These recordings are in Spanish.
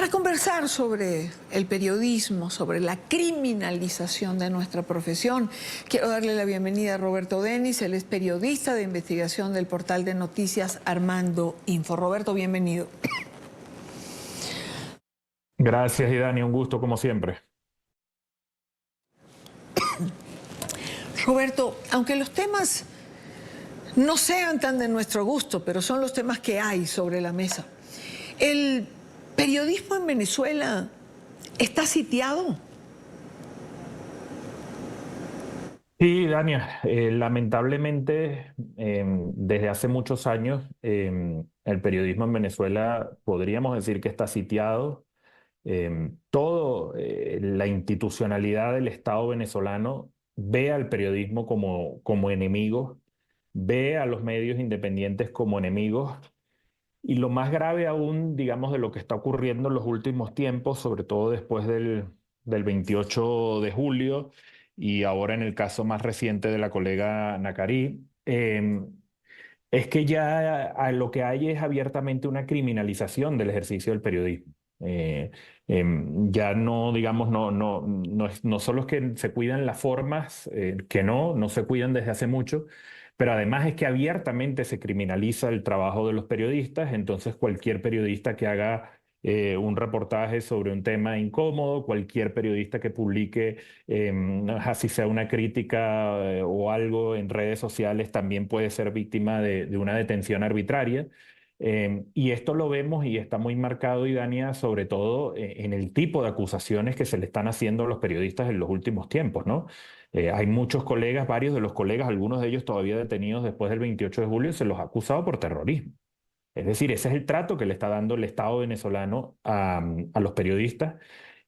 Para conversar sobre el periodismo, sobre la criminalización de nuestra profesión, quiero darle la bienvenida a Roberto Denis. Él es periodista de investigación del portal de noticias Armando Info. Roberto, bienvenido. Gracias, Idani, un gusto como siempre. Roberto, aunque los temas no sean tan de nuestro gusto, pero son los temas que hay sobre la mesa, ¿el periodismo en Venezuela está sitiado? Sí, Dania, lamentablemente desde hace muchos años el periodismo en Venezuela podríamos decir que está sitiado. Todo la institucionalidad del Estado venezolano ve al periodismo como enemigo, ve a los medios independientes como enemigos. Y lo más grave aún, digamos, de lo que está ocurriendo en los últimos tiempos, sobre todo después del 28 de julio y ahora en el caso más reciente de la colega Nacarí, es que ya lo que hay es abiertamente una criminalización del ejercicio del periodismo. Ya no, digamos, no solo es que se cuidan las formas, que no se cuidan desde hace mucho, pero además es que abiertamente se criminaliza el trabajo de los periodistas. Entonces cualquier periodista que haga un reportaje sobre un tema incómodo, cualquier periodista que publique, así sea una crítica o algo en redes sociales, también puede ser víctima de una detención arbitraria. Y esto lo vemos y está muy marcado, Idania, sobre todo en el tipo de acusaciones que se le están haciendo a los periodistas en los últimos tiempos, ¿no? Hay muchos colegas, varios de los colegas, algunos de ellos todavía detenidos después del 28 de julio, se los ha acusado por terrorismo. Es decir, ese es el trato que le está dando el Estado venezolano a los periodistas.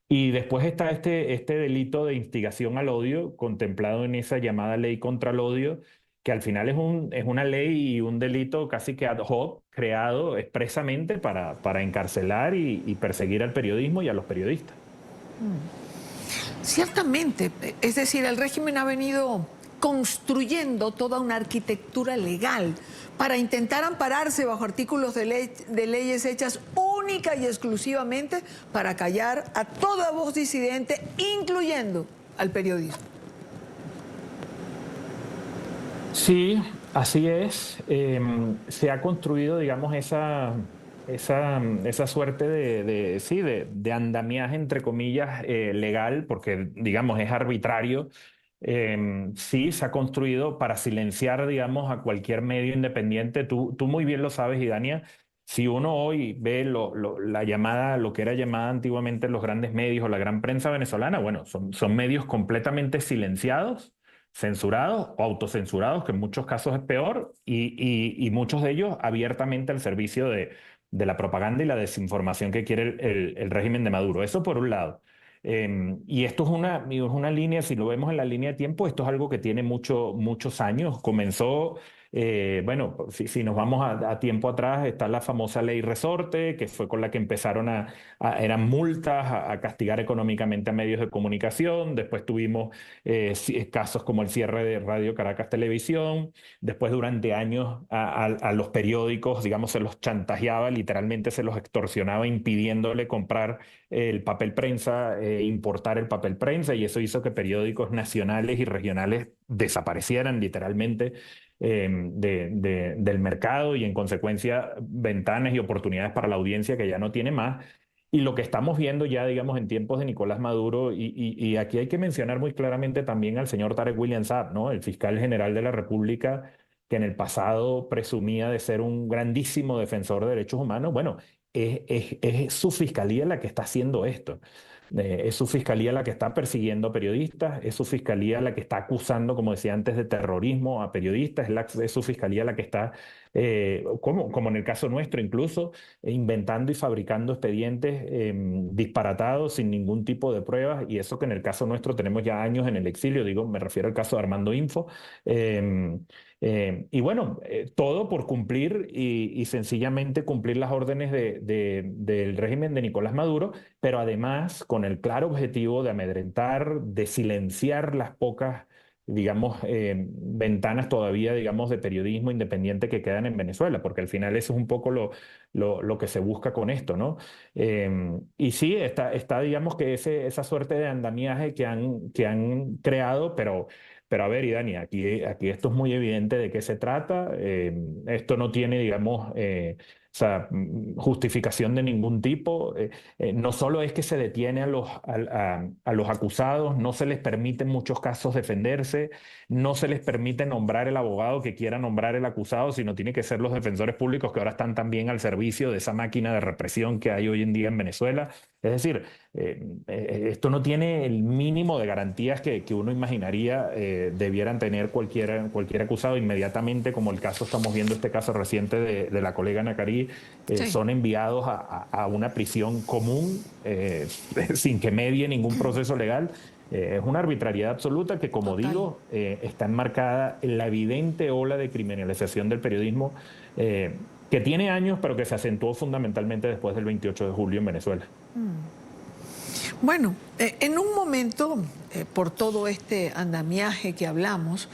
Y después está este delito de instigación al odio contemplado en esa llamada ley contra el odio, que al final es una ley y un delito casi que ad hoc creado expresamente para encarcelar y perseguir al periodismo y a los periodistas. Ciertamente, es decir, el régimen ha venido construyendo toda una arquitectura legal para intentar ampararse bajo artículos de leyes hechas única y exclusivamente para callar a toda voz disidente, incluyendo al periodismo. Sí, así es. Se ha construido, digamos, esa suerte sí, de andamiaje, entre comillas, legal, porque, digamos, es arbitrario. Sí, se ha construido para silenciar, digamos, a cualquier medio independiente. Tú muy bien lo sabes, Idania. Si uno hoy ve lo que era llamada antiguamente los grandes medios o la gran prensa venezolana, bueno, son medios completamente silenciados, censurados o autocensurados, que en muchos casos es peor, y muchos de ellos abiertamente al servicio de la propaganda y la desinformación que quiere el régimen de Maduro. Eso por un lado. Y esto es una línea, si lo vemos en la línea de tiempo, esto es algo que tiene muchos años. Comenzó, bueno, si nos vamos a tiempo atrás, está la famosa ley Resorte, que fue con la que empezaron eran multas a castigar económicamente a medios de comunicación. Después tuvimos casos como el cierre de Radio Caracas Televisión. Después, durante años, a los periódicos, digamos, se los chantajeaba, literalmente se los extorsionaba, impidiéndole comprar el papel prensa, importar el papel prensa, y eso hizo que periódicos nacionales y regionales desaparecieran literalmente del mercado, y en consecuencia ventanas y oportunidades para la audiencia que ya no tiene más. Y lo que estamos viendo ya, digamos, en tiempos de Nicolás Maduro, y aquí hay que mencionar muy claramente también al señor Tarek William Saab, ¿no? El fiscal general de la República, que en el pasado presumía de ser un grandísimo defensor de derechos humanos. Bueno, es su fiscalía la que está haciendo esto. Es su fiscalía la que está persiguiendo a periodistas, es su fiscalía la que está acusando, como decía antes, de terrorismo a periodistas, es su fiscalía la que está, como en el caso nuestro incluso, inventando y fabricando expedientes disparatados sin ningún tipo de pruebas, y eso que en el caso nuestro tenemos ya años en el exilio, digo, me refiero al caso de Armando Info. Eh, y bueno, todo por cumplir y sencillamente cumplir las órdenes del régimen de Nicolás Maduro, pero además con el claro objetivo de amedrentar, de silenciar las pocas digamos, ventanas todavía, digamos, de periodismo independiente que quedan en Venezuela, porque al final eso es un poco lo que se busca con esto, ¿no? Y sí, está, digamos, que esa suerte de andamiaje que han creado, pero a ver, Idani, aquí esto es muy evidente de qué se trata. Esto no tiene, digamos, o sea, justificación de ningún tipo. No solo es que se detiene a los acusados, no se les permite en muchos casos defenderse, no se les permite nombrar el abogado que quiera nombrar el acusado, sino tiene que ser los defensores públicos que ahora están también al servicio de esa máquina de represión que hay hoy en día en Venezuela. Es decir, esto no tiene el mínimo de garantías que uno imaginaría debieran tener cualquier acusado inmediatamente, como el caso, estamos viendo este caso reciente de la colega Nacarí, Sí, son enviados a una prisión común sin que medie ningún proceso legal. Es una arbitrariedad absoluta que, como total. digo, está enmarcada en la evidente ola de criminalización del periodismo que tiene años, pero que se acentuó fundamentalmente después del 28 de julio en Venezuela. Bueno, en un momento, por todo este andamiaje que hablamos,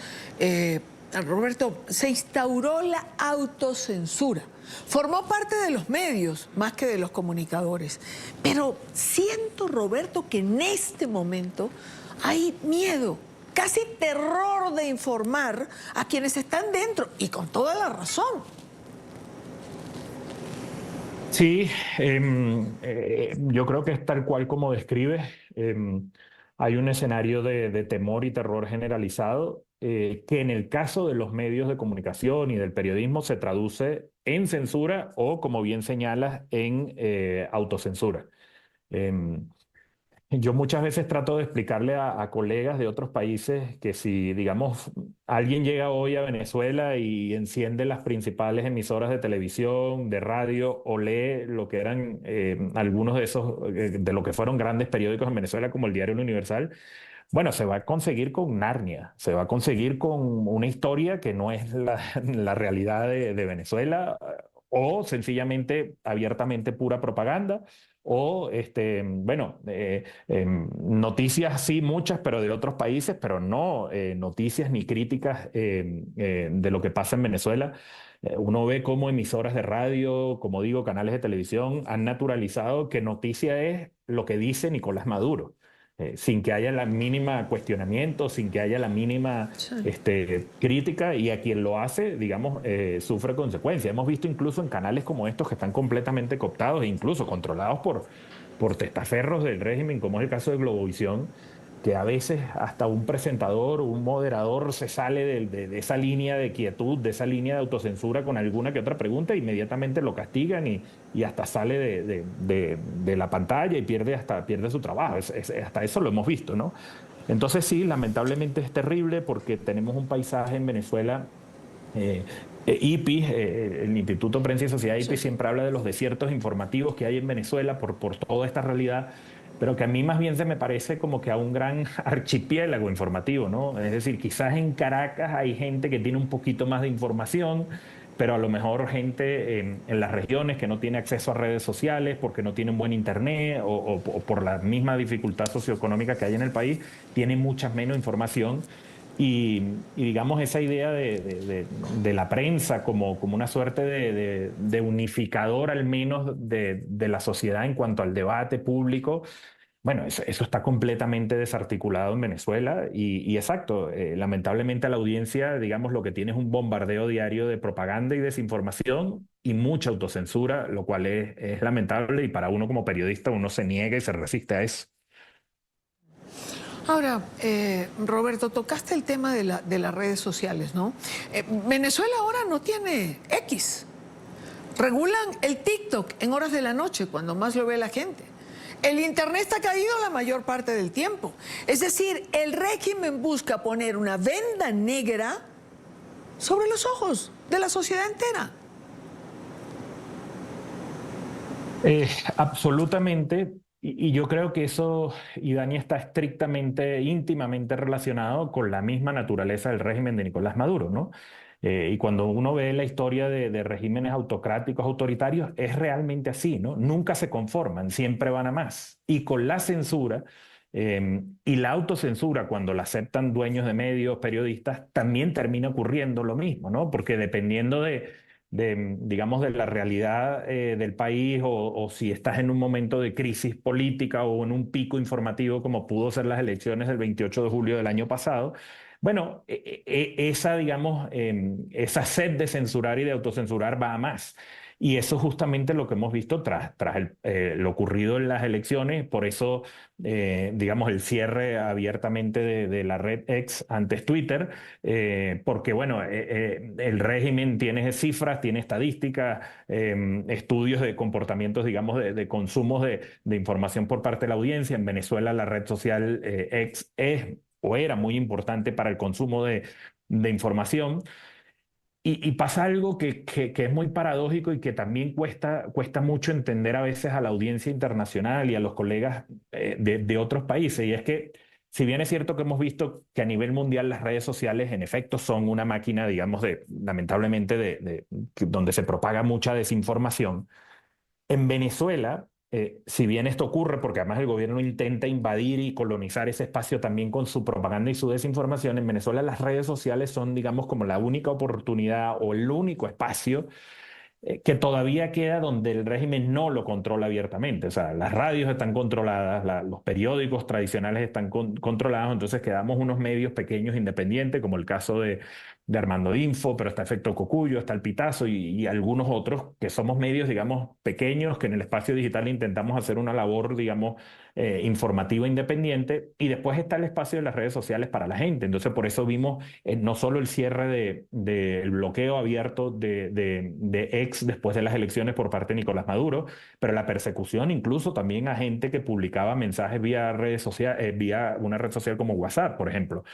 Roberto, se instauró la autocensura. Formó parte de los medios más que de los comunicadores. Pero siento, Roberto, que en este momento hay miedo, casi terror de informar a quienes están dentro, y con toda la razón. Sí, yo creo que es tal cual como describes. Hay un escenario de temor y terror generalizado que en el caso de los medios de comunicación y del periodismo se traduce en censura o, como bien señalas, en autocensura. Em, yo muchas veces trato de explicarle a colegas de otros países que si, digamos, alguien llega hoy a Venezuela y enciende las principales emisoras de televisión, de radio, o lee lo que eran algunos de esos, de lo que fueron grandes periódicos en Venezuela, como el Diario Universal, bueno, se va a conseguir con Narnia, se va a conseguir con una historia que no es la realidad de Venezuela, o sencillamente abiertamente pura propaganda, o bueno, noticias sí muchas, pero de otros países, pero no noticias ni críticas de lo que pasa en Venezuela. Uno ve cómo emisoras de radio, como digo, canales de televisión han naturalizado que noticia es lo que dice Nicolás Maduro, sin que haya la mínima cuestionamiento, sin que haya la mínima Sí. crítica, y a quien lo hace, digamos, sufre consecuencias. Hemos visto incluso en canales como estos que están completamente cooptados e incluso controlados por testaferros del régimen, como es el caso de Globovisión, que a veces hasta un presentador, un moderador se sale de esa línea de quietud, de esa línea de autocensura con alguna que otra pregunta, e inmediatamente lo castigan y hasta sale de la pantalla y pierde su trabajo. Hasta eso lo hemos visto, ¿no? Entonces sí, lamentablemente es terrible porque tenemos un paisaje en Venezuela. eh, IPI, el Instituto de Prensa y Sociedad Sí. IPI, siempre habla de los desiertos informativos que hay en Venezuela por toda esta realidad, pero que a mí más bien se me parece como que a un gran archipiélago informativo, ¿no? Es decir, quizás en Caracas hay gente que tiene un poquito más de información, pero a lo mejor gente en las regiones que no tiene acceso a redes sociales porque no tienen buen internet o por la misma dificultad socioeconómica que hay en el país, tiene mucha menos información. Y digamos, esa idea de la prensa como una suerte de unificador al menos de la sociedad en cuanto al debate público, bueno, eso está completamente desarticulado en Venezuela y exacto, lamentablemente a la audiencia, digamos, lo que tiene es un bombardeo diario de propaganda y desinformación y mucha autocensura, lo cual es lamentable, y para uno como periodista uno se niega y se resiste a eso. Ahora, Roberto, tocaste el tema de las redes sociales, ¿no? Venezuela ahora no tiene X. Regulan el TikTok en horas de la noche, cuando más lo ve la gente. El Internet está caído la mayor parte del tiempo. Es decir, el régimen busca poner una venda negra sobre los ojos de la sociedad entera. Absolutamente. Y yo creo que eso, y Dani, está estrictamente, íntimamente relacionado con la misma naturaleza del régimen de Nicolás Maduro, ¿no? Y cuando uno ve la historia de regímenes autocráticos, autoritarios, es realmente así, ¿no? Nunca se conforman, siempre van a más. Y con la censura, Y la autocensura, cuando la aceptan dueños de medios, periodistas, también termina ocurriendo lo mismo, ¿no? Porque dependiendo digamos, de la realidad del país o si estás en un momento de crisis política o en un pico informativo como pudo ser las elecciones del 28 de julio del año pasado, bueno, esa, digamos, esa sed de censurar y de autocensurar va a más. Y eso es justamente lo que hemos visto tras lo ocurrido en las elecciones. Por eso, digamos, el cierre abiertamente de la red X antes Twitter, porque, bueno, el régimen tiene cifras, tiene estadísticas, estudios de comportamientos, digamos, de consumos de información por parte de la audiencia. En Venezuela la red social X es o era muy importante para el consumo de información. Y pasa algo que es muy paradójico y que también cuesta mucho entender a veces a la audiencia internacional y a los colegas de otros países. Y es que, si bien es cierto que hemos visto que a nivel mundial las redes sociales en efecto son una máquina, digamos, lamentablemente, donde se propaga mucha desinformación, en Venezuela, si bien esto ocurre porque además el gobierno intenta invadir y colonizar ese espacio también con su propaganda y su desinformación, en Venezuela las redes sociales son, digamos, como la única oportunidad o el único espacio que todavía queda donde el régimen no lo controla abiertamente. O sea, las radios están controladas, los periódicos tradicionales están controlados, entonces quedamos unos medios pequeños independientes, como el caso de Armando Info, pero está Efecto Cocuyo, está El Pitazo y algunos otros que somos medios, digamos, pequeños, que en el espacio digital intentamos hacer una labor, digamos, informativa independiente. Y después está el espacio de las redes sociales para la gente. Entonces, por eso vimos no solo el cierre del bloqueo abierto de X después de las elecciones por parte de Nicolás Maduro, pero la persecución incluso también a gente que publicaba mensajes vía redes sociales, vía una red social como WhatsApp, por ejemplo.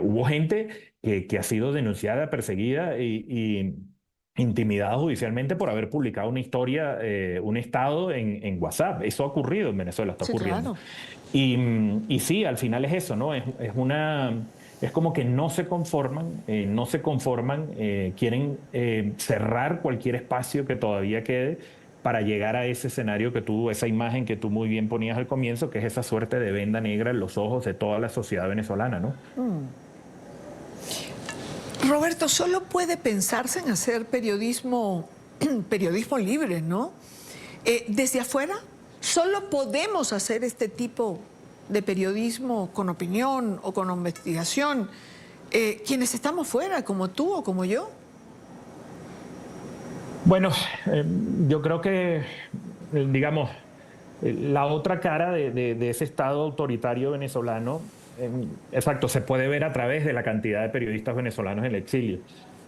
Hubo gente que ha sido denunciada, perseguida y intimidada judicialmente por haber publicado una historia, un estado en WhatsApp. Eso ha ocurrido en Venezuela, está Sí, ocurriendo. claro. Y sí, al final es eso, ¿no? Es como que no se conforman, quieren cerrar cualquier espacio que todavía quede para llegar a ese escenario esa imagen que tú muy bien ponías al comienzo, que es esa suerte de venda negra en los ojos de toda la sociedad venezolana, ¿no? Roberto, solo puede pensarse en hacer periodismo, periodismo libre, ¿no? Desde afuera, solo podemos hacer este tipo de periodismo con opinión o con investigación. Quienes estamos fuera, como tú o como yo. Bueno, yo creo que, digamos, la otra cara de ese Estado autoritario venezolano, exacto, se puede ver a través de la cantidad de periodistas venezolanos en el exilio.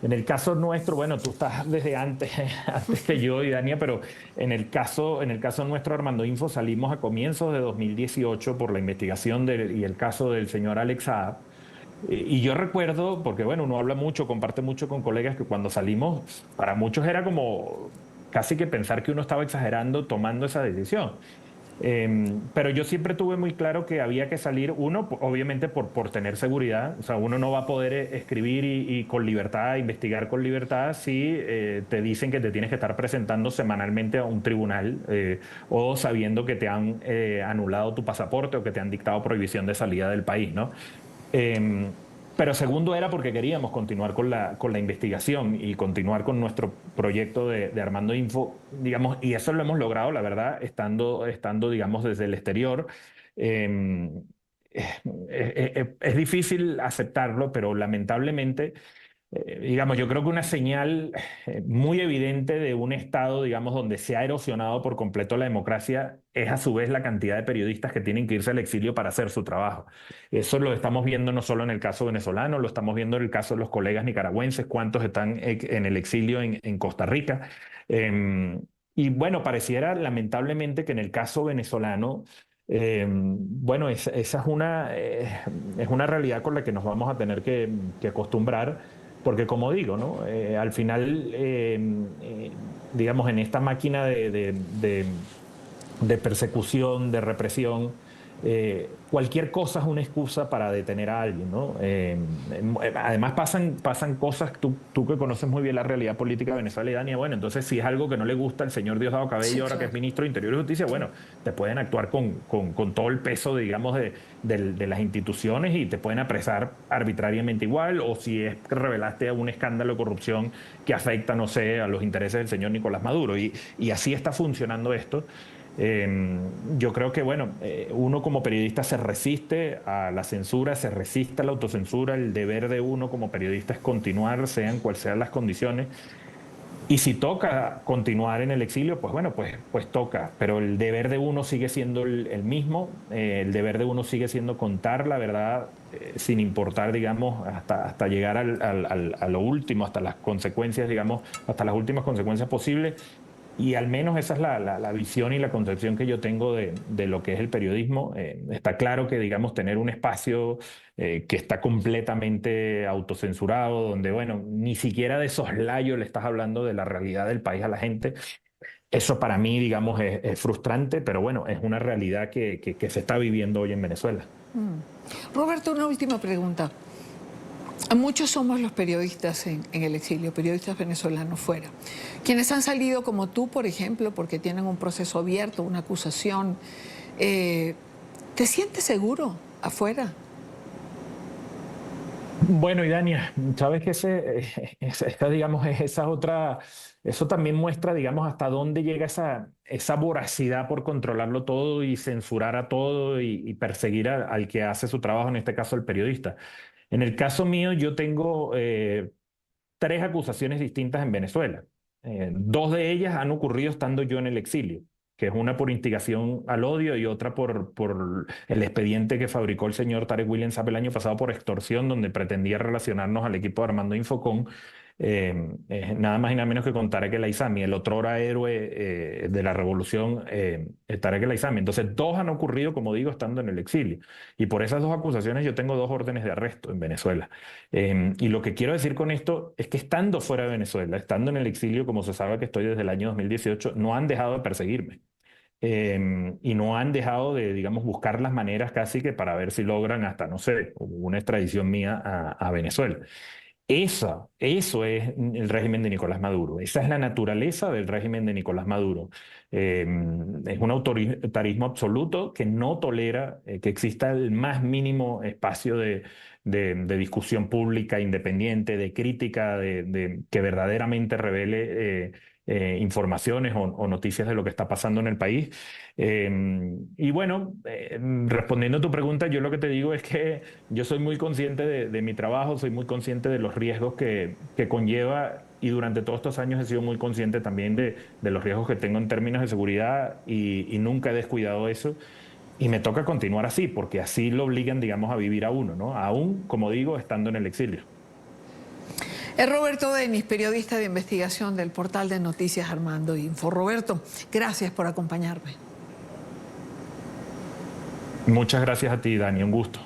En el caso nuestro, bueno, tú estás desde antes, antes que yo y Dania, pero en el caso nuestro, Armando Info, salimos a comienzos de 2018 por la investigación y el caso del señor Alex Saab. Y yo recuerdo, porque bueno, uno habla mucho, comparte mucho con colegas, que cuando salimos, para muchos era como casi que pensar que uno estaba exagerando tomando esa decisión. Pero yo siempre tuve muy claro que había que salir, uno, obviamente por tener seguridad. O sea, uno no va a poder escribir y con libertad, investigar con libertad, si te dicen que te tienes que estar presentando semanalmente a un tribunal, o sabiendo que te han anulado tu pasaporte o que te han dictado prohibición de salida del país, ¿no? Eh, pero segundo era porque queríamos continuar con la investigación y continuar con nuestro proyecto de Armando Info, digamos, y eso lo hemos logrado, la verdad, estando digamos, desde el exterior. Eh, es difícil aceptarlo, pero lamentablemente, digamos, yo creo que una señal muy evidente de un Estado, digamos, donde se ha erosionado por completo la democracia es a su vez la cantidad de periodistas que tienen que irse al exilio para hacer su trabajo. Eso lo estamos viendo no solo en el caso venezolano, lo estamos viendo en el caso de los colegas nicaragüenses, cuántos están en el exilio en Costa Rica. Y bueno, pareciera lamentablemente que en el caso venezolano, bueno, esa es una realidad con la que nos vamos a tener que acostumbrar. Porque como digo, ¿no? Al final, digamos, en esta máquina de persecución, de represión, cualquier cosa es una excusa para detener a alguien, ¿no? Además pasan cosas, tú que conoces muy bien la realidad política de Venezuela y Dania, bueno, entonces si es algo que no le gusta al señor Diosdado Cabello, Sí, ahora que claro. es ministro de Interior y Justicia, bueno, te pueden actuar con todo el peso, digamos, de las instituciones y te pueden apresar arbitrariamente igual, o si es que revelaste un escándalo de corrupción que afecta, no sé, a los intereses del señor Nicolás Maduro. Y así está funcionando esto. Yo creo que, bueno, uno como periodista se resiste a la censura, se resiste a la autocensura. El deber de uno como periodista es continuar, sean cuales sean las condiciones. Y si toca continuar en el exilio, pues bueno, pues toca. Pero el deber de uno sigue siendo el mismo. El deber de uno sigue siendo contar la verdad, sin importar, digamos, hasta llegar a lo último, hasta las consecuencias, digamos, hasta las últimas consecuencias posibles. Y al menos esa es la visión y la concepción que yo tengo de lo que es el periodismo. Está claro que, digamos, tener un espacio que está completamente autocensurado, donde, bueno, ni siquiera de soslayo le estás hablando de la realidad del país a la gente. Eso para mí, digamos, es frustrante, pero bueno, es una realidad que se está viviendo hoy en Venezuela. Roberto, una última pregunta. Muchos somos los periodistas en el exilio, periodistas venezolanos fuera, quienes han salido como tú, por ejemplo, porque tienen un proceso abierto, una acusación. ¿Te sientes seguro afuera? Bueno, y Dania, sabes que digamos, esa otra, eso también muestra, digamos, hasta dónde llega esa voracidad por controlarlo todo y censurar a todo y perseguir al que hace su trabajo, en este caso el periodista. En el caso mío, yo tengo tres acusaciones distintas en Venezuela. Dos de ellas han ocurrido estando yo en el exilio, que es una por instigación al odio y otra por el expediente que fabricó el señor Tarek William Saab el año pasado por extorsión, donde pretendía relacionarnos al equipo de Armando Infocom, nada más y nada menos que con Tarek El Aissami, el otrora héroe de la revolución, Tarek El Aissami. Entonces, dos han ocurrido, como digo, estando en el exilio. Y por esas dos acusaciones yo tengo dos órdenes de arresto en Venezuela. Y lo que quiero decir con esto es que estando fuera de Venezuela, estando en el exilio, como se sabe que estoy desde el año 2018, no han dejado de perseguirme. Y no han dejado de, digamos, buscar las maneras casi que para ver si logran hasta, no sé, una extradición mía a Venezuela. Eso es el régimen de Nicolás Maduro. Esa es la naturaleza del régimen de Nicolás Maduro. Es un autoritarismo absoluto que no tolera que exista el más mínimo espacio de discusión pública independiente, de crítica, que verdaderamente revele informaciones o noticias de lo que está pasando en el país. Y bueno, respondiendo a tu pregunta, yo lo que te digo es que yo soy muy consciente de mi trabajo, soy muy consciente de los riesgos que conlleva y durante todos estos años he sido muy consciente también de los riesgos que tengo en términos de seguridad y nunca he descuidado eso. Y me toca continuar así, porque así lo obligan, digamos, a vivir a uno, ¿no? Aún, como digo, estando en el exilio. Es Roberto Denis, periodista de investigación del portal de noticias Armando Info. Roberto, gracias por acompañarme. Muchas gracias a ti, Dani, un gusto.